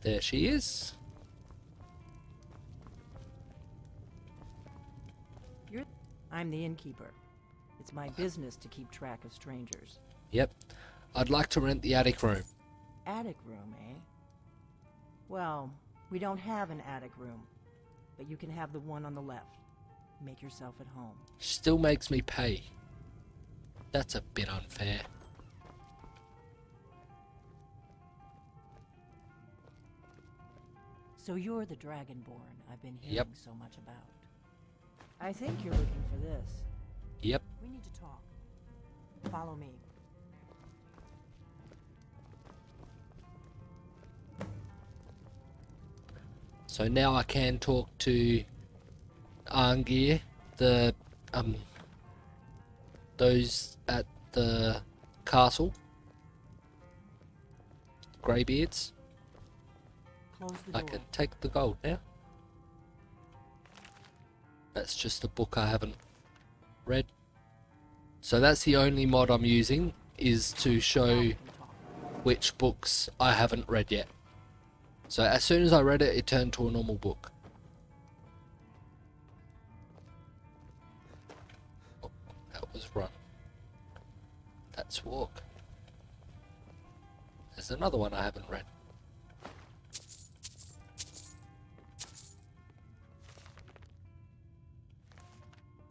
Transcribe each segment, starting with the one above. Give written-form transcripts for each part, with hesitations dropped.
There she is. I'm the innkeeper. It's my business to keep track of strangers. Yep. I'd like to rent the attic room. Attic room, eh? Well, we don't have an attic room, but you can have the one on the left. Make yourself at home. Still makes me pay. That's a bit unfair. So you're the Dragonborn I've been hearing Yep. so much about. I think you're looking for this. Yep. We need to talk. Follow me. So now I can talk to Arngir, the those at the castle. Greybeards. Close the I door. can take the gold now. That's just a book I haven't read. So that's the only mod I'm using, is to show which books I haven't read yet. So as soon as I read it, it turned to a normal book. Oh, that was run. That's walk. There's another one I haven't read.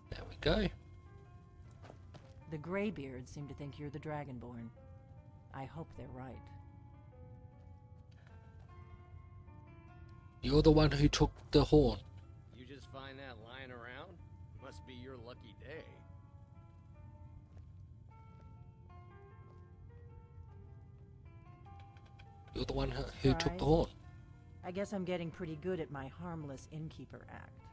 There we go. The Greybeards seem to think you're the Dragonborn. I hope they're right. You're the one who took the horn. You just find that lying around? Must be your lucky day. You're the one who took the horn. I guess I'm getting pretty good at my harmless innkeeper act.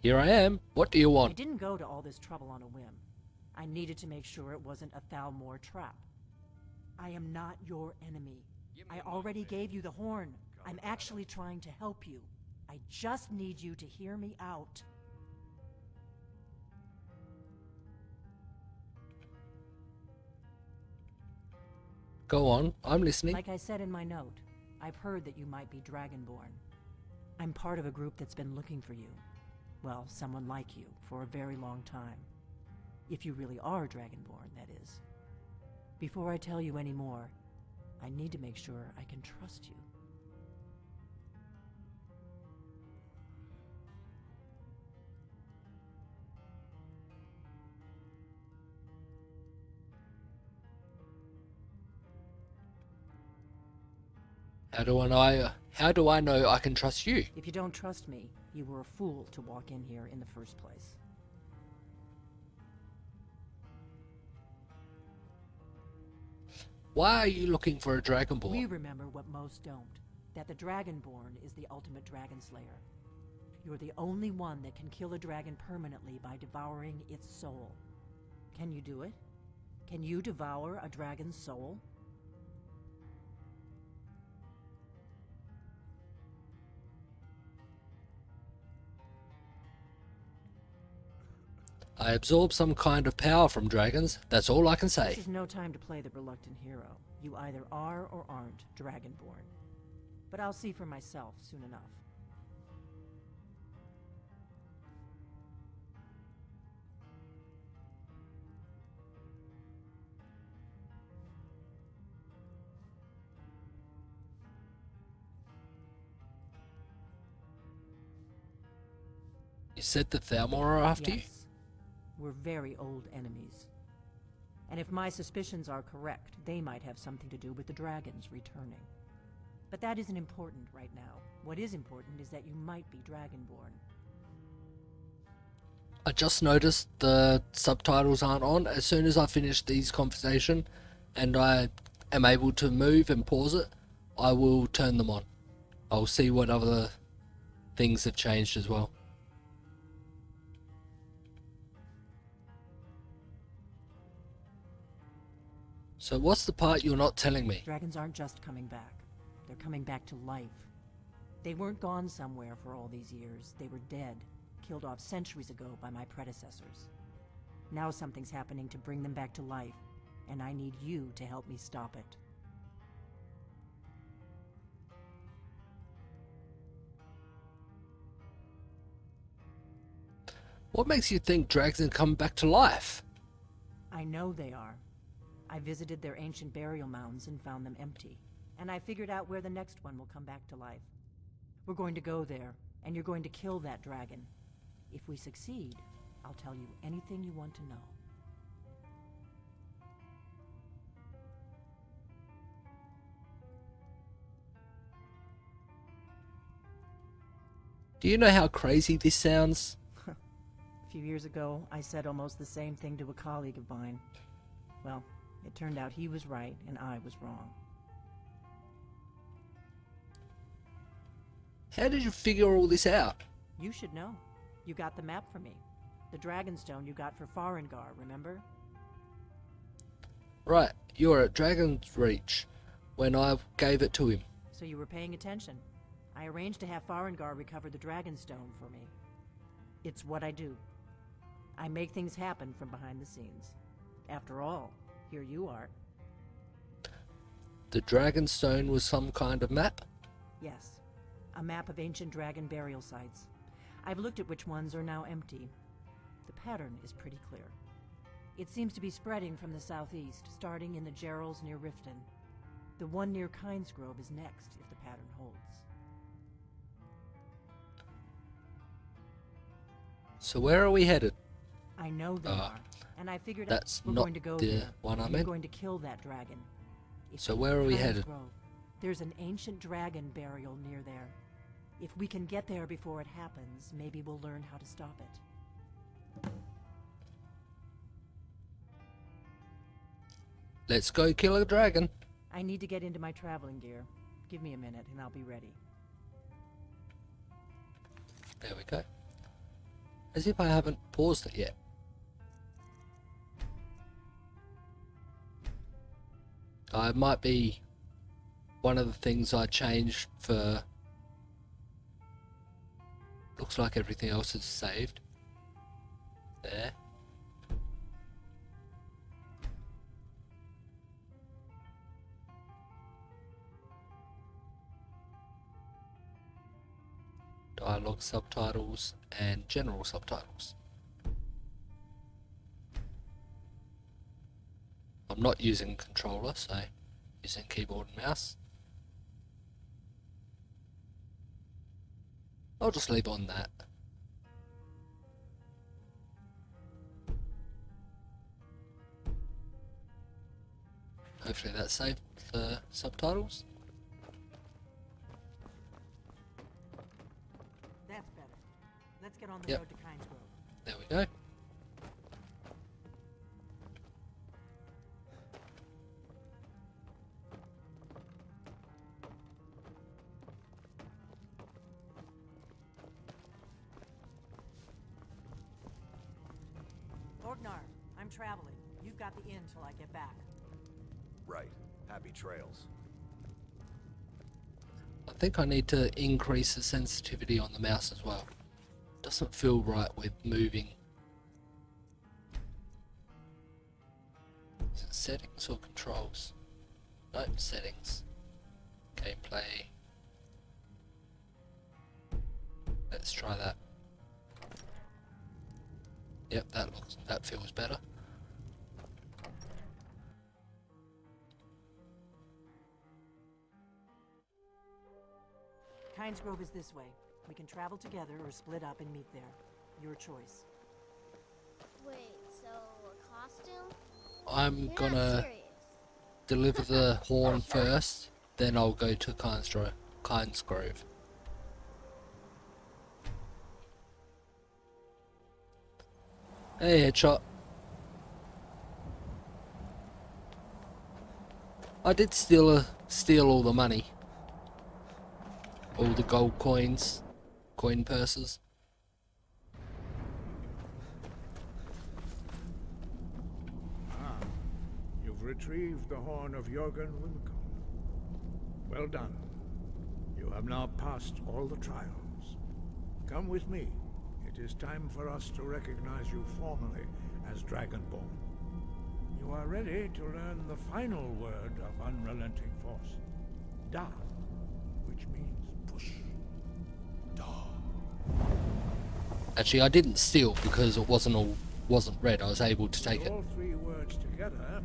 Here I am. What do you I want? didn't go to all this trouble on a whim. I needed to make sure it wasn't a Thalmor trap. I am not your enemy. I already gave you the horn. I'm actually trying to help you. I just need you to hear me out. Go on. I'm listening. Like I said in my note, I've heard that you might be Dragonborn. I'm part of a group that's been looking for you. Well, someone like you, for a very long time. If you really are Dragonborn, that is. Before I tell you any more, I need to make sure I can trust you. How do I know I can trust you? If you don't trust me, you were a fool to walk in here in the first place. Why are you looking for a We Dragonborn? remember what most don't, that the Dragonborn is the ultimate dragon slayer. You're the only one that can kill a dragon permanently by devouring its soul. Can you do it? Can you devour a dragon's soul? I absorb some kind of power from dragons. That's all I can say. This is no time to play the reluctant hero. You either are or aren't Dragonborn. But I'll see for myself soon enough. You said the Thalmor are after you? Yes. We're very old enemies. And if my suspicions are correct, they might have something to do with the dragons returning. But that isn't important right now. What is important is that you might be Dragonborn. I just noticed the subtitles aren't on. As soon as I finish these conversation and I am able to move and pause it, I will turn them on. I'll see what other things have changed as well. So what's the part you're not telling me? Dragons aren't just coming back. They're coming back to life. They weren't gone somewhere for all these years. They were dead, killed off centuries ago by my predecessors. Now something's happening to bring them back to life, and I need you to help me stop it. What makes you think dragons come back to life? I know they are. I visited their ancient burial mounds and found them empty. And I figured out where the next one will come back to life. We're going to go there, and you're going to kill that dragon. If we succeed, I'll tell you anything you want to know. Do you know how crazy this sounds? A few years ago, I said almost the same thing to a colleague of mine. Well, it turned out he was right and I was wrong. How did you figure all this out? You should know. You got the map for me. The Dragonstone you got for Farengar, remember? Right, you were at Dragon's Reach when I gave it to him. So you were paying attention. I arranged to have Farengar recover the Dragonstone for me. It's what I do. I make things happen from behind the scenes. After all, here you are. The Dragonstone was some kind of map? Yes. A map of ancient dragon burial sites. I've looked at which ones are now empty. The pattern is pretty clear. It seems to be spreading from the southeast, starting in the Gerals near Riften. The one near Kynesgrove is next, if the pattern holds. So where are we headed? I know they are, and I figured that's we're not going to go the there. one I and meant. You're going to kill that dragon. If So you where are we Kynesgrove, headed? There's an ancient dragon burial near there. If we can get there before it happens, maybe we'll learn how to stop it. Let's go kill a dragon. I need to get into my traveling gear. Give me a minute and I'll be ready. There we go. As if I haven't paused it yet. It might be one of the things I changed for... Looks like everything else is saved. There. Dialogue subtitles and general subtitles. I'm not using controller, so using keyboard and mouse. I'll just leave on that. Hopefully that saved the subtitles. That's better. Let's get on the Yep. road to Kynesgrove. There we go. Orgnar, I'm traveling. You've got the inn till I get back. Right. Happy trails. I think I need to increase the sensitivity on the mouse as well. Doesn't feel right with moving. Is it settings or controls? Nope, settings. Gameplay. Let's try that. Yep, that feels better. Kynesgrove is this way. We can travel together or split up and meet there. Your choice. Wait, so a costume? I'm You're gonna not serious. deliver the horn first, then I'll go to Kynesgrove. Hey, headshot. I did steal all the money. All the gold coins, coin purses. You've retrieved the horn of Jörgen Wilco. Well done. You have now passed all the trials. Come with me. It is time for us to recognize you formally as Dragonborn. You are ready to learn the final word of unrelenting force. Da, which means push. Actually, I didn't steal because it wasn't red. I was able to take With it. all three words together,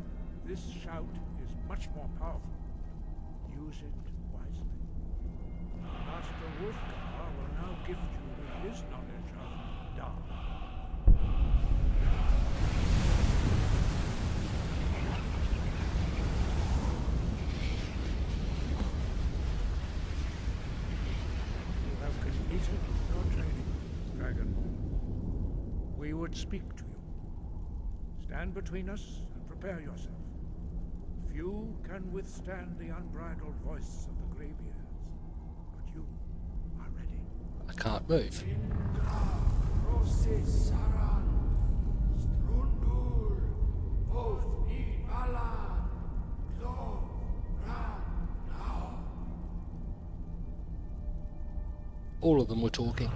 this shout is much more powerful. Use it wisely. Master Wolfgar will now gift you with his knowledge of Da. You have completed your training, Dragonborn. We would speak to you. Stand between us and prepare yourself. Few can withstand the unbridled voice of the Greybeards, but you are ready. I can't move. All of them were talking.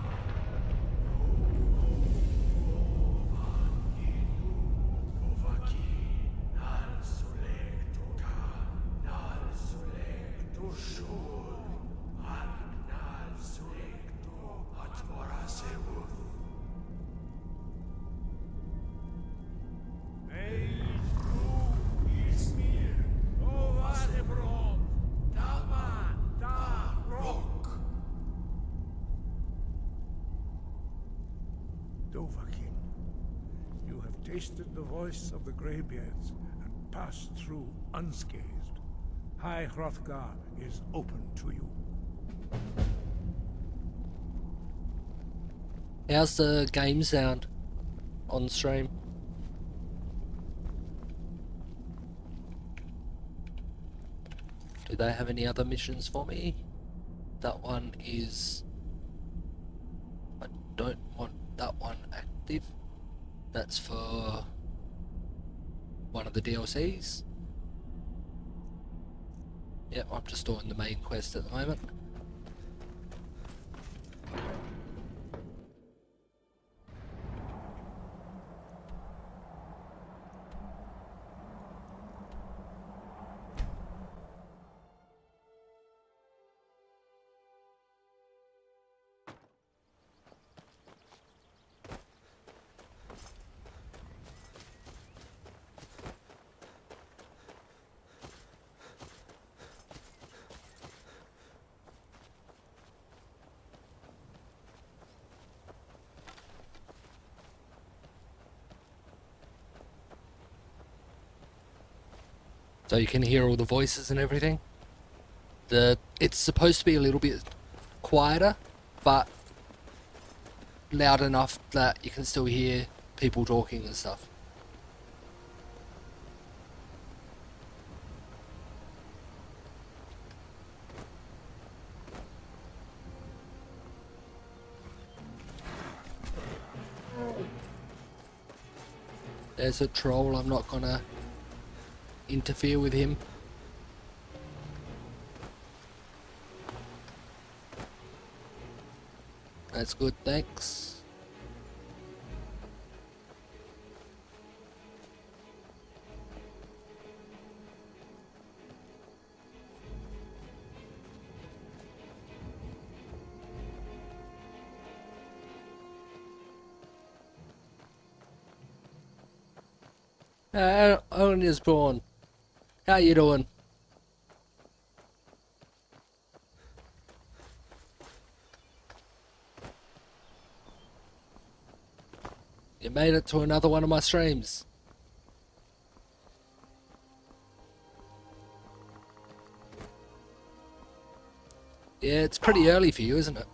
Dovahkiin, you have tasted the voice of the Greybeards and passed through unscathed. High Hrothgar is open to you. How's the game sound on stream? Do they have any other missions for me? That one is... I don't want that one active. That's for one of the DLCs. Yep, I'm just doing the main quest at the moment. So you can hear all the voices and everything. It's supposed to be a little bit quieter, but loud enough that you can still hear people talking and stuff. There's a troll, I'm not gonna interfere with him. That's good, thanks. Owen is born. How you doing? You made it to another one of my streams. Yeah, it's pretty early for you, isn't it?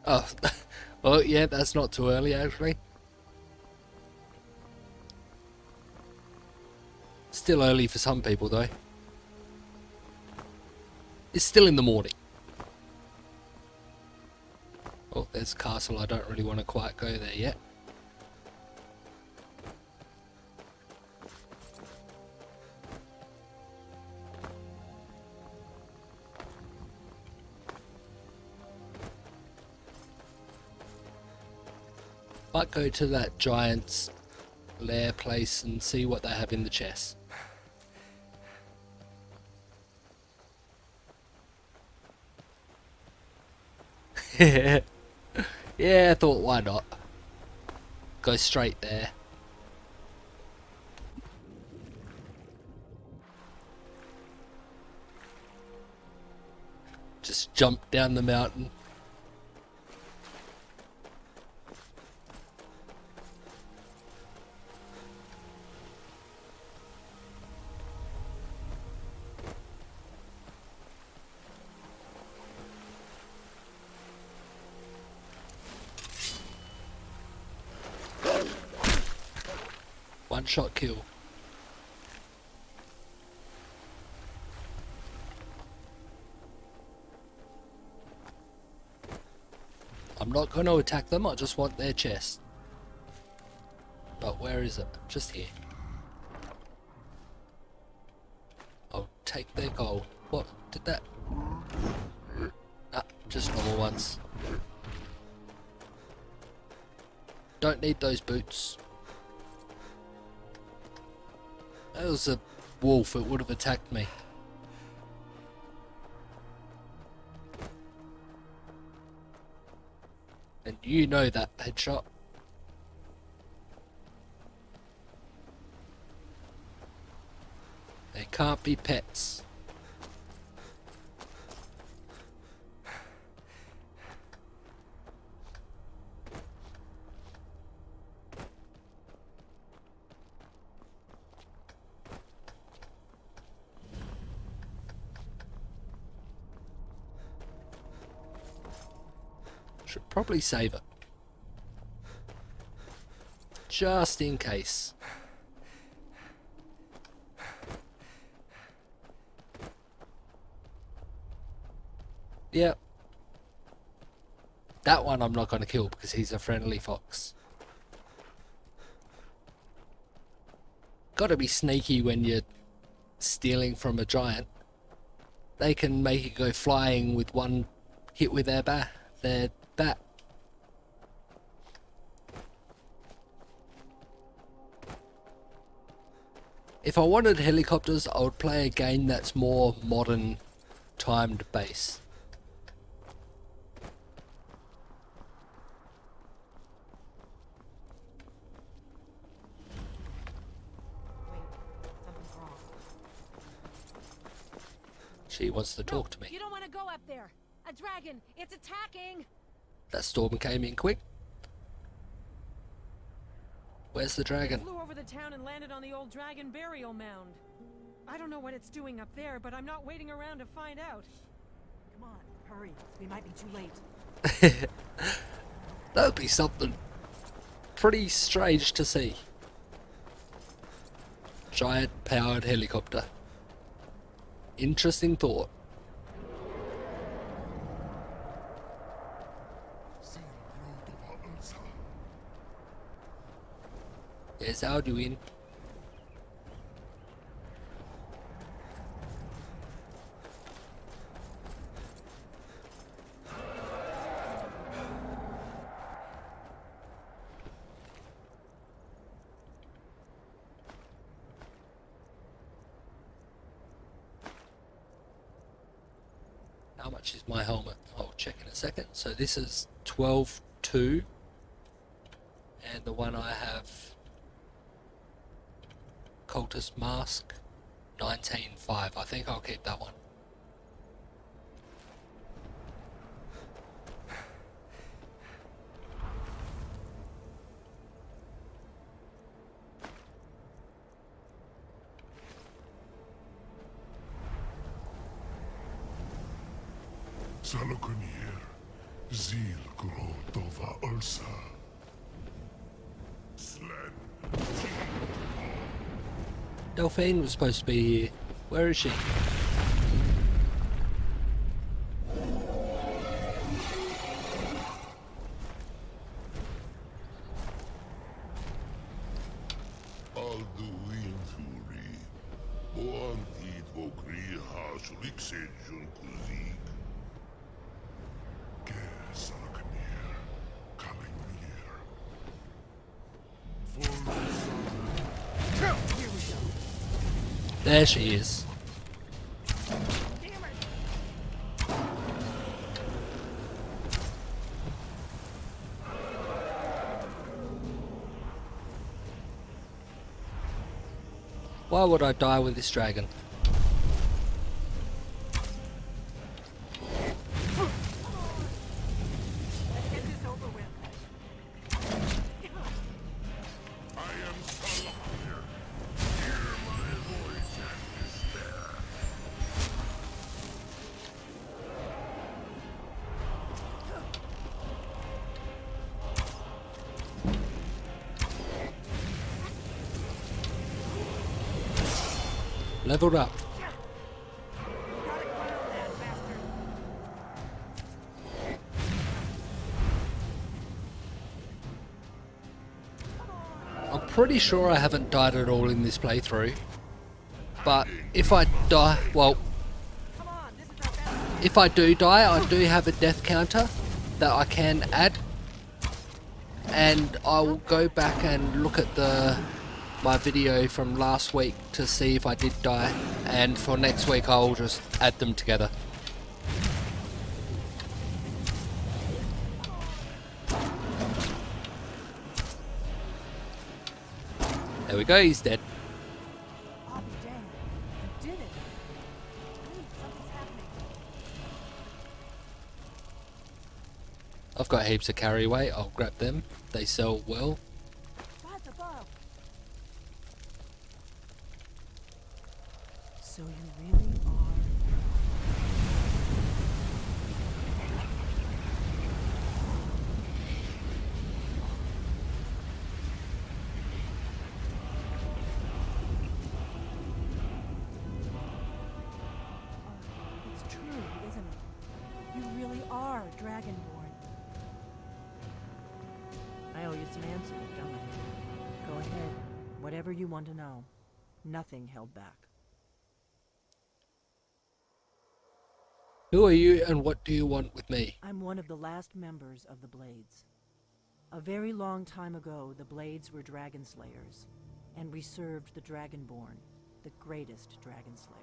Oh, well, yeah, that's not too early, actually. Still early for some people, though. It's still in the morning. Oh, there's a castle. I don't really want to quite go there yet. Might go to that giant's lair place and see what they have in the chest. Yeah, I thought why not? Go straight there. Just jump down the mountain. One shot kill. I'm not going to attack them, I just want their chest. But where is it? Just here. I'll take their gold. What? Did that? Nah, just normal ones. Don't need those boots. That was a wolf, it would have attacked me. And you know that headshot. They can't be pets. Should probably save it. Just in case. Yep. That one I'm not going to kill because he's a friendly fox. Gotta be sneaky when you're stealing from a giant. They can make it go flying with one hit with their bat. If I wanted helicopters, I would play a game that's more modern, timed base. Wait, something's wrong. She wants to talk to me. You don't want to go up there. A dragon. It's attacking. That storm came in quick. Where's the It dragon? flew over the town and landed on the old dragon burial mound. I don't know what it's doing up there, but I'm not waiting around to find out. Come on, hurry. We might be too late. That would be something pretty strange to see. Giant powered helicopter. Interesting thought. Yes, Alduin. How much is my helmet? I'll check in a second. So this is 12.2, and the one I have, Cultist Mask, 19.5. I think I'll keep that one. Salokunir, Zil Grotova Ulsa. Slen. Delphine was supposed to be here. Where is she? There she is. Why would I die with this dragon? I am Salahir. Hear my voice and despair. Leveled up. I'm pretty sure I haven't died at all in this playthrough. But if I die, well, if I do die, I do have a death counter that I can add. And I will go back and look at my video from last week to see if I did die, and for next week I'll just add them together. There we go, he's dead. I'll be damned. You did it. Wait, something's happening. I've got heaps of carry weight, I'll grab them. They sell well. That's above. So you really are. It's true, isn't it? You really are Dragonborn. I owe you some answers, don't I? Go ahead. Whatever you want to know. Nothing held back. Who are you and what do you want with me? I'm one of the last members of the Blades. A very long time ago, the Blades were dragon slayers, and we served the Dragonborn, the greatest dragon slayer.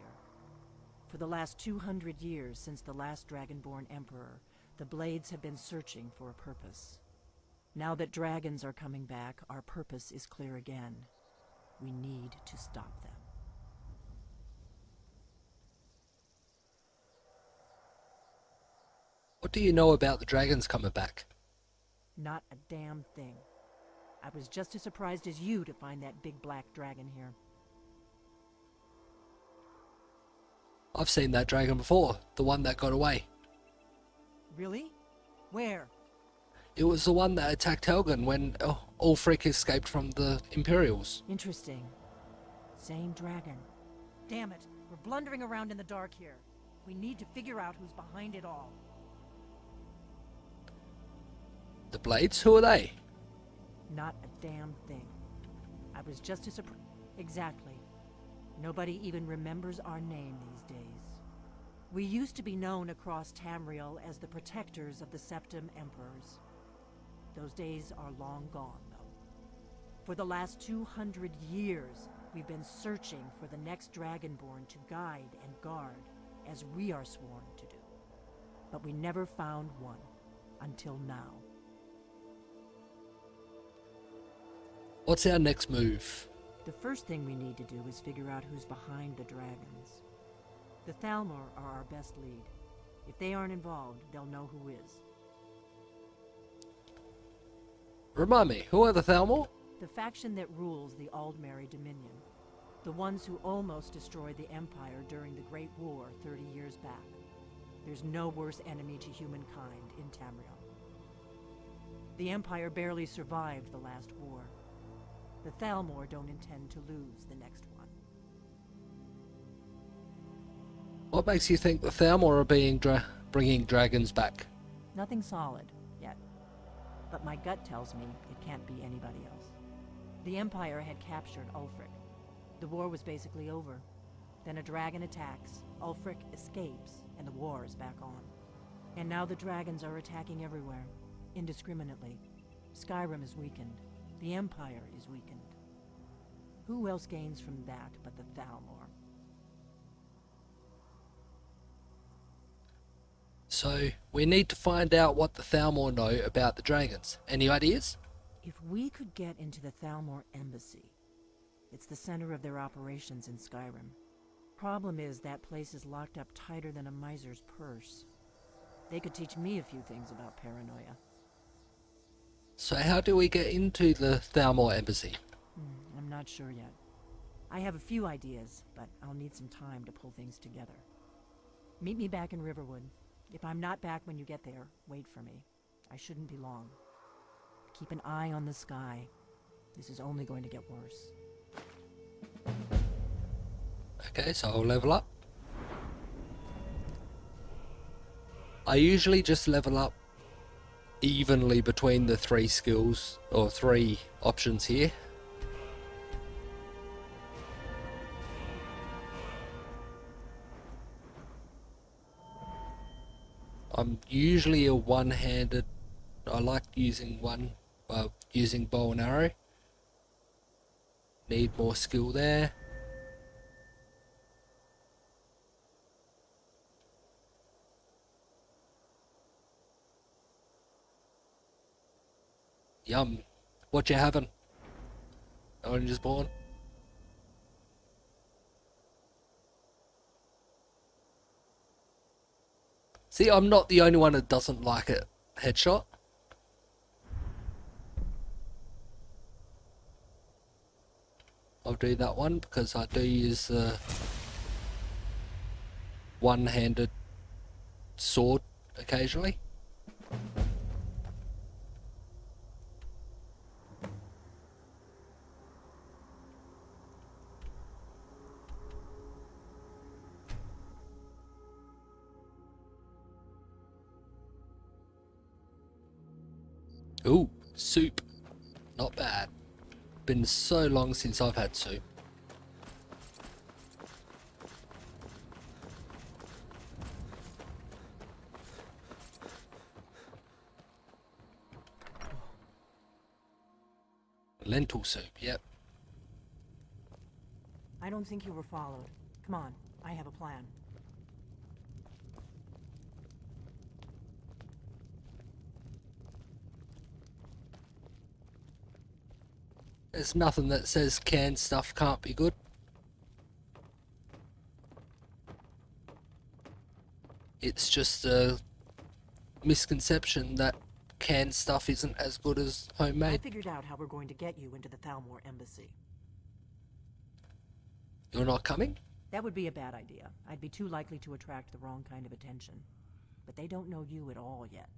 For the last 200 years since the last Dragonborn Emperor, the Blades have been searching for a purpose. Now that dragons are coming back, our purpose is clear again. We need to stop them. What do you know about the dragons coming back? Not a damn thing. I was just as surprised as you to find that big black dragon here. I've seen that dragon before, the one that got away. Really? Where? It was the one that attacked Helgen when Ulfric escaped from the Imperials. Interesting. Same dragon. Damn it, we're blundering around in the dark here. We need to figure out who's behind it all. The Blades? Who are they? Not a damn thing. I was just as surprised. Exactly. Nobody even remembers our name these days. We used to be known across Tamriel as the protectors of the Septim Emperors. Those days are long gone, though. For the last 200 years, we've been searching for the next Dragonborn to guide and guard, as we are sworn to do. But we never found one, until now. What's our next move? The first thing we need to do is figure out who's behind the dragons. The Thalmor are our best lead. If they aren't involved, they'll know who is. Remind me, who are the Thalmor? The faction that rules the Aldmeri Dominion. The ones who almost destroyed the Empire during the Great War 30 years back. There's no worse enemy to humankind in Tamriel. The Empire barely survived the last war. The Thalmor don't intend to lose the next one. What makes you think the Thalmor are bringing dragons back? Nothing solid, yet. But my gut tells me it can't be anybody else. The Empire had captured Ulfric. The war was basically over. Then a dragon attacks, Ulfric escapes, and the war is back on. And now the dragons are attacking everywhere, indiscriminately. Skyrim is weakened. The Empire is weakened. Who else gains from that but the Thalmor? So, we need to find out what the Thalmor know about the dragons. Any ideas? If we could get into the Thalmor embassy, it's the center of their operations in Skyrim. Problem is, that place is locked up tighter than a miser's purse. They could teach me a few things about paranoia. So how do we get into the Thalmor embassy? I'm not sure yet. I have a few ideas, but I'll need some time to pull things together. Meet me back in Riverwood. If I'm not back when you get there, wait for me. I shouldn't be long. Keep an eye on the sky. This is only going to get worse. Okay, so I'll level up. I usually just level up evenly between the 3 skills, or 3 options here. I'm usually a one-handed. I like using using bow and arrow. Need more skill there. Yum. What you having? Orange is born. See, I'm not the only one that doesn't like it. Headshot. I'll do that one because I do use the one-handed sword occasionally. Ooh, soup. Not bad. Been so long since I've had soup. Lentil soup, yep. I don't think you were followed. Come on, I have a plan. There's nothing that says canned stuff can't be good. It's just a misconception that canned stuff isn't as good as I homemade. figured out how we're going to get you into the Thalmor embassy. You're not coming? That would be a bad idea. I'd be too likely to attract the wrong kind of attention. But they don't know you at all yet.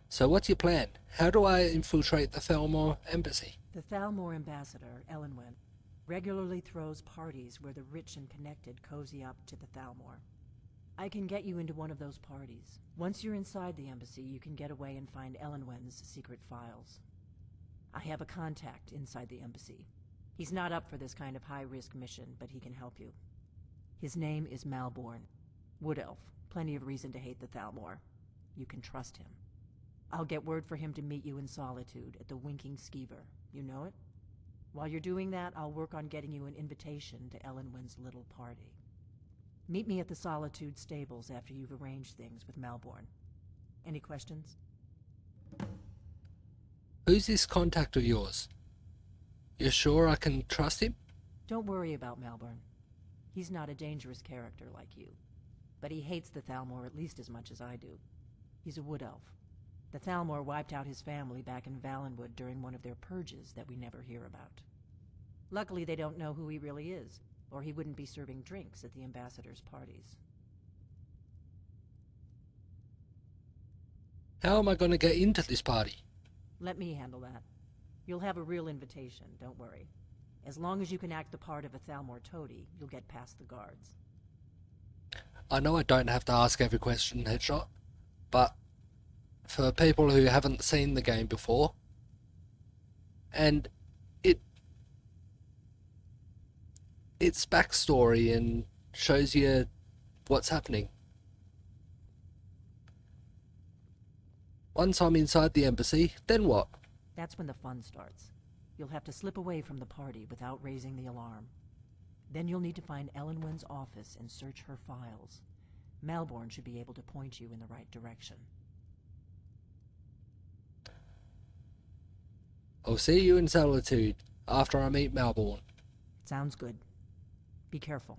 So what's your plan? How do I infiltrate the Thalmor embassy? The Thalmor ambassador, Elenwen, regularly throws parties where the rich and connected cozy up to the Thalmor. I can get you into one of those parties. Once you're inside the embassy, you can get away and find Elenwen's secret files. I have a contact inside the embassy. He's not up for this kind of high-risk mission, but he can help you. His name is Malborn. Wood Elf. Plenty of reason to hate the Thalmor. You can trust him. I'll get word for him to meet you in Solitude at the Winking Skeever. You know it? While you're doing that, I'll work on getting you an invitation to Elenwen's little party. Meet me at the Solitude stables after you've arranged things with Malborn. Any questions? Who's this contact of yours? You're sure I can trust him? Don't worry about Malborn. He's not a dangerous character like you. But he hates the Thalmor at least as much as I do. He's a wood elf. The Thalmor wiped out his family back in Valenwood during one of their purges that we never hear about. Luckily, they don't know who he really is, or he wouldn't be serving drinks at the ambassador's parties. How am I going to get into this party? Let me handle that. You'll have a real invitation, don't worry. As long as you can act the part of a Thalmor toady, you'll get past the guards. I know I don't have to ask every question, Headshot, but for people who haven't seen the game before, and its backstory and shows you what's happening. Once I'm inside the embassy, then what? That's when the fun starts. You'll have to slip away from the party without raising the alarm. Then you'll need to find Ellenwyn's office and search her files. Malborn should be able to point you in the right direction. I'll see you in Solitude after I meet Malborn. Sounds good. Be careful.